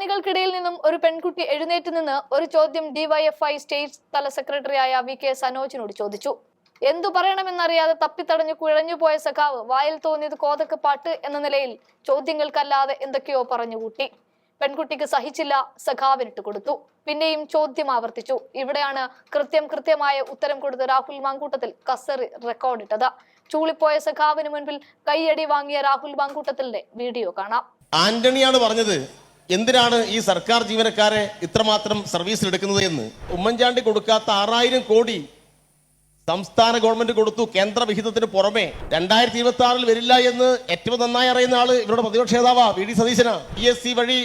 കാണികൾക്കിടയിൽ നിന്നും ഒരു പെൺകുട്ടി എഴുന്നേറ്റ് നിന്ന് ഒരു ചോദ്യം ഡിവൈഎഫ്ഐ സ്റ്റേറ്റ് തല സെക്രട്ടറിയായ വി.കെ. സനോജിനോട് ചോദിച്ചു. എന്തു പറയണമെന്നറിയാതെ തപ്പിത്തടഞ്ഞു കുഴഞ്ഞുപോയ സഖാവ് വായിൽ തോന്നിയത് കോതക്ക് പാട്ട് എന്ന നിലയിൽ ചോദ്യങ്ങൾക്കല്ലാതെ എന്തൊക്കെയോ പറഞ്ഞുകൂട്ടി. പെൺകുട്ടിക്ക് സഹിച്ചില്ല, സഖാവിനിട്ട് കൊടുത്തു. പിന്നെയും ചോദ്യം ആവർത്തിച്ചു. ഇവിടെയാണ് കൃത്യമായ ഉത്തരം കൊടുത്ത് രാഹുൽ മാങ്കൂട്ടത്തിൽ കസറി റെക്കോർഡിട്ടത്. ചൂളിപ്പോയ സഖാവിന് മുൻപിൽ കൈയടി വാങ്ങിയ രാഹുൽ മാങ്കൂട്ടത്തിന്റെ വീഡിയോ കാണാം. ആന്റണിയാണ് പറഞ്ഞത് എന്തിനാണ് ഈ സർക്കാർ ജീവനക്കാരെ ഇത്രമാത്രം സർവീസിൽ എടുക്കുന്നത് എന്ന്. ഉമ്മൻചാണ്ടി കൊടുക്കാത്ത 6000 കോടി സംസ്ഥാന ഗവൺമെന്റ് കൊടുത്തു, കേന്ദ്ര വിഹിതത്തിന് പുറമെ. 2026 വരില്ല എന്ന് ഏറ്റവും നന്നായി അറിയുന്ന ആള് ഇവരുടെ പ്രതിപക്ഷ നേതാവാ വി.ഡി. സതീശനാ. PSC വഴി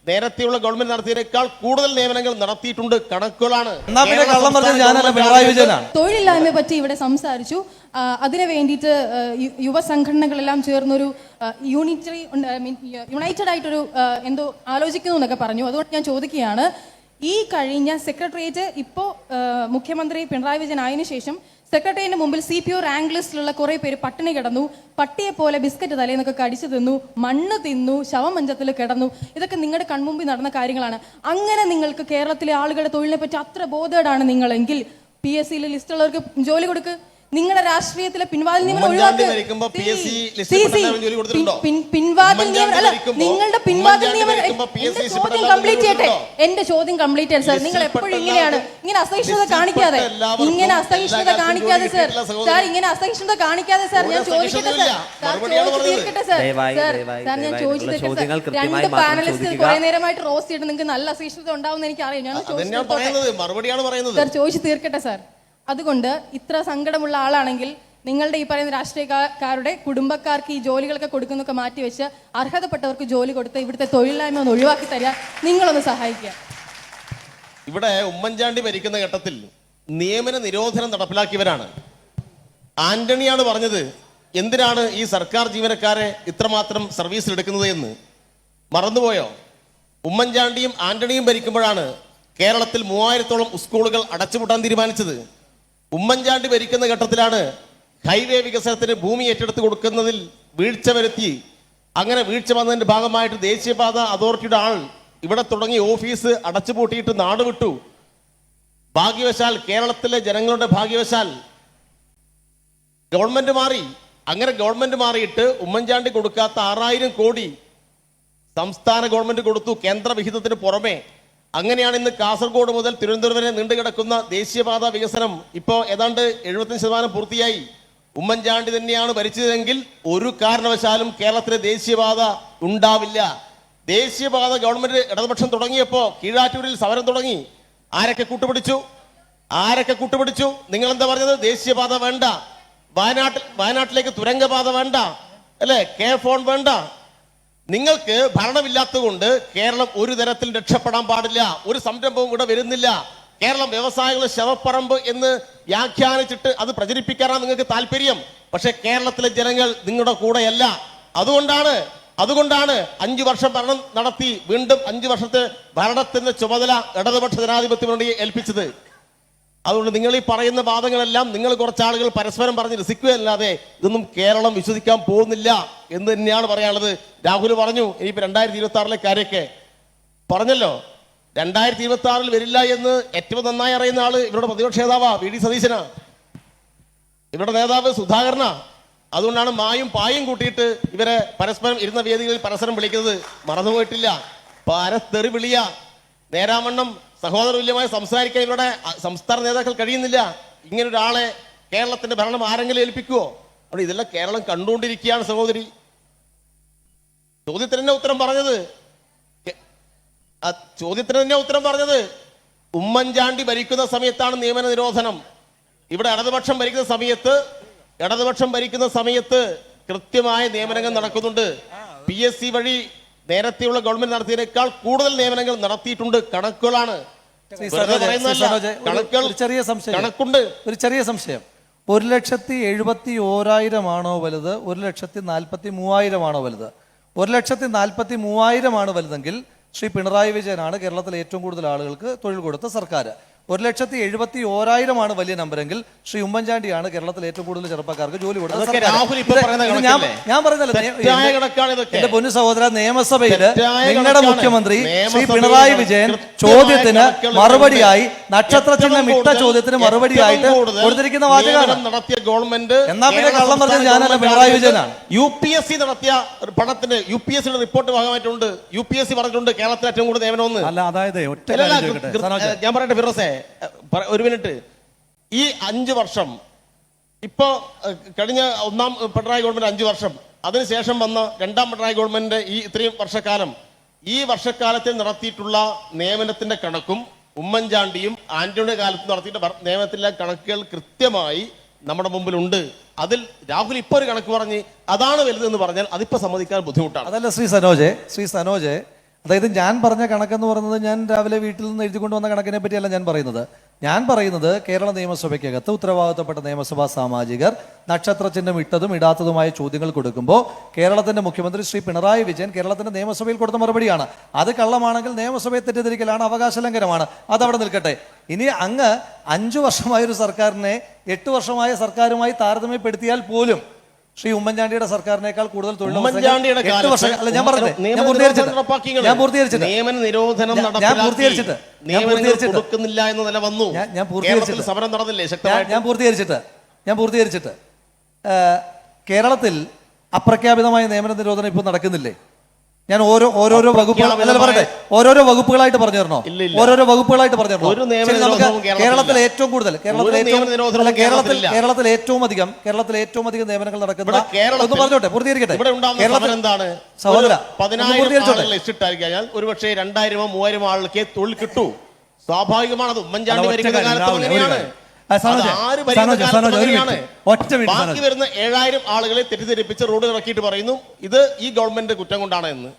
നേരത്തെയുള്ള ഗവൺമെന്റ് നടത്തിയതിനേക്കാൾ കൂടുതൽ നിയമനങ്ങൾ നടത്തിയിട്ടുണ്ട്. കണക്കുകളാണ്. തൊഴിലില്ലായ്മയെ പറ്റി ഇവിടെ സംസാരിച്ചു. അതിനു വേണ്ടിയിട്ട് യുവസംഘടനകളെല്ലാം ചേർന്നൊരു യുണൈറ്റഡ് ആയിട്ടൊരു എന്തോ ആലോചിക്കുന്നു എന്നൊക്കെ പറഞ്ഞു. അതുകൊണ്ട് ഞാൻ ചോദിക്കുകയാണ്, ഈ കഴിഞ്ഞ സെക്രട്ടേറിയറ്റ് ഇപ്പോൾ മുഖ്യമന്ത്രി പിണറായി വിജയൻ ആയതിനു ശേഷം സെക്രട്ടേറിയറ്റിന് മുമ്പിൽ CPO റാങ്ക് ലിസ്റ്റിലുള്ള കുറെ പേര് പട്ടിണി കിടന്നു, പട്ടിയെ പോലെ ബിസ്ക്കറ്റ് തലേന്നൊക്കെ കടിച്ചു തിന്നു, മണ്ണ് തിന്നു, ശവമഞ്ചത്തിൽ കിടന്നു. ഇതൊക്കെ നിങ്ങളുടെ കൺമുമ്പിൽ നടന്ന കാര്യങ്ങളാണ്. അങ്ങനെ നിങ്ങൾക്ക് കേരളത്തിലെ ആളുകളുടെ തൊഴിലിനെ പറ്റി അത്ര ബോധേഡാണ് നിങ്ങളെങ്കിൽ PSC ലിസ്റ്റുള്ളവർക്ക് ജോലി കൊടുക്ക്. നിങ്ങളുടെ രാഷ്ട്രീയത്തിലെ പിൻവാതിൽ നിയമനം ഒഴിവാക്ക്. നിങ്ങളുടെ പിൻവാതിൽ നിയമനം. എന്റെ ചോദ്യം കംപ്ലീറ്റ് ചെയ്യട്ടെ സാർ. നിങ്ങൾ എപ്പോഴും ഇങ്ങനെയാണ്, ഇങ്ങനെ അസഹിഷ്ണുത കാണിക്കാതെ, ഇങ്ങനെ അസഹിഷ്ണുത കാണിക്കാതെ സാർ. സാർ ഇങ്ങനെ അസഹിഷ്ണുത കാണിക്കാതെ സാർ. ഞാൻ ചോദിക്കട്ടെ സാർ. ചോദിച്ചു തീർക്കട്ടെ സാർ. സാർ ഞാൻ ചോദിച്ചു തീർക്കട്ടെ സാർ. 2 പാനലിസ്റ്റ് കുറെ നേരമായിട്ട് റോസ്റ്റ് ചെയ്തിട്ട് നിങ്ങൾക്ക് നല്ല അസഹിഷ്ണുത ഉണ്ടാവും എനിക്ക് അറിയാം. ഞാൻ സാർ ചോദിച്ചു തീർക്കട്ടെ സാർ. അതുകൊണ്ട് ഇത്ര സങ്കടമുള്ള ആളാണെങ്കിൽ നിങ്ങളുടെ ഈ പറയുന്ന രാഷ്ട്രീയക്കാരുടെ കുടുംബക്കാർക്ക് ഈ ജോലികളൊക്കെ കൊടുക്കുന്നൊക്കെ മാറ്റിവെച്ച് അർഹതപ്പെട്ടവർക്ക് ജോലി കൊടുത്ത് ഇവിടുത്തെ തൊഴിലില്ലായ്മ ഒന്ന് ഒഴിവാക്കി തരിക. നിങ്ങളൊന്ന് സഹായിക്കുക. ഇവിടെ ഉമ്മൻചാണ്ടി ഭരിക്കുന്ന ഘട്ടത്തിൽ നിയമന നിരോധനം നടപ്പിലാക്കിയവരാണ്. ആന്റണിയാണ് പറഞ്ഞത് എന്തിനാണ് ഈ സർക്കാർ ജീവനക്കാരെ ഇത്രമാത്രം സർവീസിൽ എടുക്കുന്നത് എന്ന്. മറന്നുപോയോ? ഉമ്മൻചാണ്ടിയും ആന്റണിയും ഭരിക്കുമ്പോഴാണ് കേരളത്തിൽ 3000-ഓളം സ്കൂളുകൾ അടച്ചുപൂട്ടാൻ തീരുമാനിച്ചത്. ഉമ്മൻചാണ്ടി ഭരിക്കുന്ന ഘട്ടത്തിലാണ് ഹൈവേ വികസനത്തിന് ഭൂമി ഏറ്റെടുത്ത് കൊടുക്കുന്നതിൽ വീഴ്ച വരുത്തി. അങ്ങനെ വീഴ്ച വന്നതിന്റെ ഭാഗമായിട്ട് ദേശീയപാത അതോറിറ്റിയുടെ ആൾ ഇവിടെ തുടങ്ങി ഓഫീസ് അടച്ചുപൂട്ടിയിട്ട് നാട് വിട്ടു. ഭാഗ്യവശാൽ കേരളത്തിലെ ജനങ്ങളുടെ ഭാഗ്യവശാൽ ഗവൺമെന്റ് മാറി. അങ്ങനെ ഗവൺമെന്റ് മാറിയിട്ട് ഉമ്മൻചാണ്ടി കൊടുക്കാത്ത 6000 കോടി സംസ്ഥാന ഗവൺമെന്റ് കൊടുത്തു, കേന്ദ്ര വിഹിതത്തിന് പുറമെ. അങ്ങനെയാണ് ഇന്ന് കാസർഗോഡ് മുതൽ തിരുവനന്തപുരം വരെ നീണ്ടുകിടക്കുന്ന ദേശീയപാത വികസനം ഇപ്പോൾ ഏതാണ്ട് 75% പൂർത്തിയായി. ഉമ്മൻചാണ്ടി തന്നെയാണ് ഭരിച്ചതെങ്കിൽ ഒരു കാരണവശാലും കേരളത്തിലെ ദേശീയപാത ഉണ്ടാവില്ല. ദേശീയപാത ഗവൺമെന്റ് ഇടതുപക്ഷം തുടങ്ങിയപ്പോൾ കീഴാറ്റൂരിൽ സമരം തുടങ്ങി. ആരൊക്കെ കൂട്ടുപിടിച്ചു? നിങ്ങൾ എന്താ പറഞ്ഞത്? ദേശീയപാത വേണ്ട, വയനാട്ടിലേക്ക് തുരങ്കപാത വേണ്ട, അല്ലെ, K-ഫോൺ വേണ്ട. നിങ്ങൾക്ക് ഭരണമില്ലാത്തത് കൊണ്ട് കേരളം ഒരു തരത്തിൽ രക്ഷപ്പെടാൻ പാടില്ല. ഒരു സംരംഭവും ഇവിടെ വരുന്നില്ല. കേരളം വ്യവസായികളുടെ ശവപ്പറമ്പ് എന്ന് വ്യാഖ്യാനിച്ചിട്ട് അത് പ്രചരിപ്പിക്കാനാണ് നിങ്ങൾക്ക് താല്പര്യം. പക്ഷെ കേരളത്തിലെ ജനങ്ങൾ നിങ്ങളുടെ കൂടെയല്ല. അതുകൊണ്ടാണ് 5 വർഷം ഭരണം നടത്തി വീണ്ടും 5 വർഷത്തെ ഭരണത്തിന്റെ ചുമതല ഇടതുപക്ഷ ജനാധിപത്യ മുന്നണിയെ ഏൽപ്പിച്ചത്. അതുകൊണ്ട് നിങ്ങൾ ഈ പറയുന്ന വാദങ്ങളെല്ലാം നിങ്ങൾ കുറച്ചാളുകൾ പരസ്പരം പറഞ്ഞ് രസിക്കുകയല്ലാതെ ഇതൊന്നും കേരളം വിശ്വസിക്കാൻ പോകുന്നില്ല എന്ന് തന്നെയാണ് പറയാനുള്ളത്. രാഹുൽ പറഞ്ഞു ഇനിയിപ്പോൾ 2026 കാര്യമൊക്കെ പറഞ്ഞല്ലോ. 2026 വരില്ല എന്ന് ഏറ്റവും നന്നായി അറിയുന്ന ആള് ഇവരുടെ പ്രതിപക്ഷ നേതാവാ വി.ഡി. സതീശനാ. ഇവരുടെ നേതാവ് സുധാകരനാ. അതുകൊണ്ടാണ് മായും പായും കൂട്ടിയിട്ട് ഇവരെ പരസ്പരം ഇരുന്ന വേദികളിൽ പരസ്പരം വിളിക്കുന്നത്. മറന്നുപോയിട്ടില്ല. പരത്തെറി വിളിയ നേരാവണ്ണം സഹോദരതുല്യമായി സംസാരിക്കാൻ ഇവരുടെ സംസ്ഥാന നേതാക്കൾ കഴിയുന്നില്ല. ഇങ്ങനെ ഒരാളെ കേരളത്തിന്റെ ഭരണം ആരെങ്കിലും ഏൽപ്പിക്കുവോ? അവിടെ ഇതെല്ലാം കേരളം കണ്ടുകൊണ്ടിരിക്കുകയാണ് സഹോദരി. ചോദ്യത്തിന് തന്നെ ഉത്തരം പറഞ്ഞത് ഉമ്മൻചാണ്ടി ഭരിക്കുന്ന സമയത്താണ് നിയമന നിരോധനം. ഇവിടെ ഇടതുപക്ഷം ഭരിക്കുന്ന സമയത്ത് കൃത്യമായ നിയമനങ്ങൾ നടക്കുന്നുണ്ട്. PSC വഴി നേരത്തെയുള്ള ഗവൺമെന്റ് നടത്തിയതിനേക്കാൾ കൂടുതൽ നിയമനങ്ങൾ നടത്തിയിട്ടുണ്ട്. കണക്കുകളാണ്. കണക്കുണ്ട്. ഒരു ചെറിയ സംശയം. 1,71,000 ആണോ വലുത്, 1,43,000 ആണോ വലുത്? 1,43,000 ആണ് വലുതെങ്കിൽ ശ്രീ പിണറായി വിജയനാണ് കേരളത്തിലെ ഏറ്റവും കൂടുതൽ ആളുകൾക്ക് തൊഴിൽ കൊടുത്ത സർക്കാർ. 1,71,000 വലിയ നമ്പരെങ്കിൽ ശ്രീ ഉമ്മൻചാണ്ടിയാണ് കേരളത്തിൽ ഏറ്റവും കൂടുതൽ ചെറുപ്പക്കാർക്ക് ജോലി കൊടുത്തത്. അതൊക്കെ രാഹുൽ ഇപ്പൊ പറയുന്ന ഇത് കണക്കല്ലേ? ഞാൻ പറയുന്നല്ലോ, തെറ്റായ കണക്കാണ് ഇതൊക്കെ. എന്റെ പൊന്നു സഹോദര, നിയമസഭയിൽ തെറ്റായ നിങ്ങളുടെ കണക്കാണ്. മുഖ്യമന്ത്രി ശ്രീ നിയമസഭയിൽ പിണറായി വിജയൻ കൃത്യമായ ചോദ്യത്തിന് കണക്കുകൾ മറുപടിയായി ഉണ്ട്. നക്ഷത്ര ചിഹ്നം ഇട്ട ഏറ്റവും ചോദ്യത്തിന് കൂടുതൽ മറുപടിയായിട്ട് കൊടുത്തിരിക്കുന്ന വാചകമാണ്. നിയമനം നടത്തിയ ഗവൺമെന്റ് എന്നാ പിന്നെ കള്ളം പറഞ്ഞത് ഞാനല്ല, പിണറായി വിജയനാണ്. UPSC നടത്തിയ പഠനത്തിന് UPSC റിപ്പോർട്ട് ഭാഗമായിട്ടുണ്ട്. UPSC പറഞ്ഞിട്ടുണ്ട് കേരളത്തിൽ ഏറ്റവും കൂടുതൽ നിയമനം. അല്ല, അതായത് ഒറ്റ അല്ലല്ല, കാര്യം ചോദിക്കട്ടെ സനോജ്. ഞാൻ പറയട്ടെ ഫിറോസേ, ഒരു മിനിറ്റ്. ഈ 5 വർഷം ഇപ്പോ കഴിഞ്ഞ ഒന്നാം പിണറായി ഗവൺമെന്റ് 5 വർഷം, അതിനുശേഷം വന്ന രണ്ടാം പിണറായി ഗവൺമെന്റ് ഈ ഇത്രയും വർഷക്കാലം, ഈ വർഷക്കാലത്തിൽ നടത്തിയിട്ടുള്ള നിയമനത്തിന്റെ കണക്കും ഉമ്മൻചാണ്ടിയും ആന്റണിയുടെ കാലത്ത് നടത്തിയിട്ട് നിയമനത്തിലെ കണക്കുകൾ കൃത്യമായി നമ്മുടെ മുമ്പിലുണ്ട്. അതിൽ രാഹുൽ ഇപ്പൊ ഒരു കണക്ക് പറഞ്ഞ് അതാണ് വലുതെന്ന് പറഞ്ഞാൽ അതിപ്പോ സമ്മതിക്കാൻ ബുദ്ധിമുട്ടാണ്. അതല്ല ശ്രീ സനോജ്, അതായത് ഞാൻ പറഞ്ഞ കണക്കെന്ന് പറയുന്നത് ഞാൻ രാവിലെ വീട്ടിൽ നിന്ന് എഴുതിക്കൊണ്ട് വന്ന കണക്കിനെ പറ്റിയല്ല ഞാൻ പറയുന്നത്. ഞാൻ പറയുന്നത് കേരള നിയമസഭയ്ക്കകത്ത് ഉത്തരവാദിത്തപ്പെട്ട നിയമസഭാ സാമാജികർ നക്ഷത്ര ചിഹ്നം ഇട്ടതും ഇടാത്തതുമായ ചോദ്യങ്ങൾ കൊടുക്കുമ്പോൾ കേരളത്തിന്റെ മുഖ്യമന്ത്രി ശ്രീ പിണറായി വിജയൻ കേരളത്തിന്റെ നിയമസഭയിൽ കൊടുത്ത മറുപടിയാണ്. അത് കള്ളമാണെങ്കിൽ നിയമസഭയെ തെറ്റിദ്ധരിക്കലാണ്, അവകാശ ലംഘനമാണ്. അതവിടെ നിൽക്കട്ടെ. ഇനി അങ്ങ് 5 വർഷമായ ഒരു സർക്കാരിനെ 8 വർഷമായ സർക്കാരുമായി താരതമ്യപ്പെടുത്തിയാൽ പോലും ശ്രീ ഉമ്മൻചാണ്ടിയുടെ സർക്കാരിനേക്കാൾ കൂടുതൽ തൊഴിൽ ഉമ്മൻചാണ്ടിയുടെ കൊടുക്കുന്നില്ല എന്ന നില വന്നു. സമരം നടന്നില്ലേ ശക്തമായിട്ട്? ഞാൻ പൂർത്തീകരിച്ചിട്ട് കേരളത്തിൽ അപ്രഖ്യാപിതമായ നിയമന നിരോധനം ഇപ്പോൾ നടക്കുന്നില്ലേ? ഞാൻ ഓരോരോ വകുപ്പുകളായിട്ട് പറഞ്ഞു തരണോ? ഓരോരോ വകുപ്പുകളായിട്ട് പറഞ്ഞു തരണോ? കേരളത്തിൽ ഏറ്റവും കൂടുതൽ കേരളത്തിൽ ഏറ്റവും അധികം നിയമനങ്ങൾ നടക്കുന്ന ഒന്ന് പറഞ്ഞോട്ടെ, പൂർത്തീകരിക്കട്ടെ. സഹോദര, ഒരുപക്ഷെ 2000-3000 ആളുകൾക്ക് തൊഴിൽ കിട്ടൂ. സ്വാഭാവികമാണത്. ഉമ്മൻചാണ്ടി ഭരിക്കുന്ന കാലത്ത് അങ്ങനെയാണ്. ബാക്കി വരുന്ന 7000 ആളുകളെ തെറ്റിദ്ധരിപ്പിച്ച് റോഡ് ഇറക്കിയിട്ട് പറയുന്നു ഇത് ഈ ഗവൺമെന്റ് കുറ്റം കൊണ്ടാണ് എന്ന്.